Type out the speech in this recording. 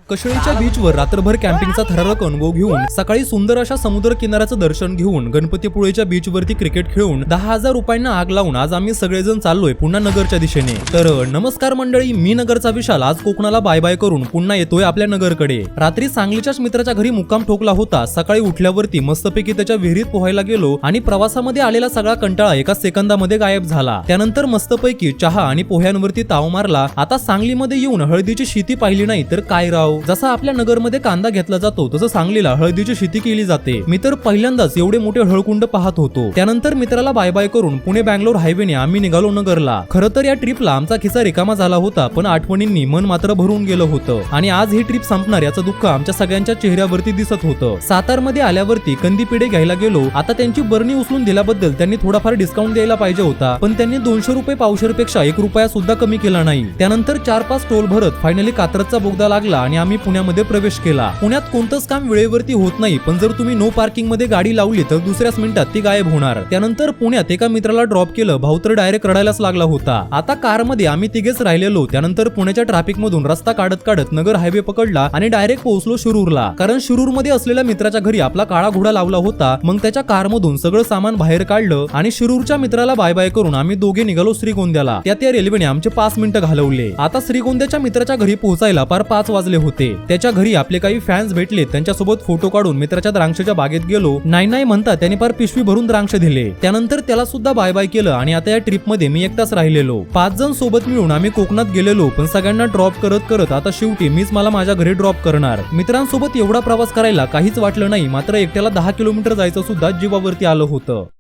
कशळीच्या बीचवर रात्रभर कॅम्पिंगचा थरारक अनुभव घेऊन सकाळी सुंदर अशा समुद्र किनाऱ्याचं दर्शन घेऊन गणपतीपुळेच्या बीचवरती क्रिकेट खेळून 10,000 रुपयांना आग लावून आज आम्ही सगळेजण चाललोय पुन्हा नगरच्या दिशेने। तर नमस्कार मंडळी, मी नगरचा विशाल आज कोकणाला बाय बाय करून पुन्हा येतोय आपल्या नगरकडे। रात्री सांगलीच्याच मित्राच्या घरी मुक्काम ठोकला होता। सकाळी उठल्यावरती मस्तपैकी त्याच्या विहिरीत पोहायला गेलो आणि प्रवासामध्ये आलेला सगळा कंटाळा एका सेकंदामध्ये गायब झाला। त्यानंतर मस्तपैकी चहा आणि पोह्यांवरती ताव मारला। आता सांगलीमध्ये येऊन हळदीची शेती पाहिली नाही तर काय राव। जसा आपल्या नगरमध्ये कांदा घेतला जातो तसं सांगलीला हळदीची शेती केली जाते। मी तर पहिल्यांदाच एवढे मोठे हळकुंड पाहत होतो। त्यानंतर मित्राला बाय बाय करून पुणे बँगलोर हायवेने आम्ही निघालो नगरला। खरं तर या ट्रिपला आमचा खिसा रिकामा झाला होता, पण आठवणींनी मन मात्र भरून गेलं होतं आणि आज ही ट्रिप संपणार याचं दुःख आमच्या सगळ्यांच्या चेहऱ्यावरती दिसत होतं। सातारमध्ये आल्यावरती कंदी पिढे घ्यायला गेलो। आता त्यांची बरणी उचलून दिल्याबद्दल त्यांनी थोडाफार डिस्काउंट द्यायला पाहिजे होता, पण त्यांनी 200 रुपये पावशेरपेक्षा 1 रुपया सुद्धा कमी केला नाही। त्यानंतर 4-5 टोल भरत फायनली कात्रजचा बोगदा लागला आणि आम्ही पुण्यामध्ये प्रवेश केला। पुण्यात कोणतंच काम वेळेवरती होत नाही, पण जर तुम्ही नो पार्किंग मध्ये गाडी लावली तर दुसऱ्याच मिनिटात ती गायब होणार। त्यानंतर पुण्यात एका मित्राला ड्रॉप केलं, भाऊ तर डायरेक्ट रडायलाच लागला होता। आता कारमध्ये आम्ही तिघेच राहिलेलो। त्यानंतर पुण्याच्या ट्रॅफिक मधून रस्ता काढत काढत नगर हायवे पकडला आणि डायरेक्ट पोहोचलो शिरूरला, कारण शिरूरमध्ये असलेल्या मित्राच्या घरी आपला काळा घोडा लावला होता। मग त्याच्या कारमधून सगळं सामान बाहेर काढलं आणि शिरूरच्या मित्राला बाय बाय करून आम्ही दोघे निघालो श्रीगोंद्याला। त्या रेल्वेने आमचे 5 मिनिटं घालवले। आता श्रीगोंद्याच्या मित्राच्या घरी पोहोचायला पार 5 वाजले होते। त्याच्या घरी आपले काही फॅन्स भेटले, त्यांच्यासोबत फोटो काढून मित्राच्या द्राक्षाच्या बागेत गेलो। नाही म्हणता त्याने पार पिशवी भरून द्राक्ष दिले। त्यानंतर त्याला सुद्धा बाय बाय केलं आणि आता या ट्रिप मध्ये मी एकटाच राहिलेलो। 5 जण सोबत मिळून आम्ही कोकणात गेलेलो, पण सगळ्यांना ड्रॉप करत करत आता शेवटी मीच मला माझ्या घरी ड्रॉप करणार। मित्रांसोबत एवढा प्रवास करायला काहीच वाटलं नाही, मात्र एकट्याला 10 किलोमीटर जायचं सुद्धा जीवावरती आलं होतं।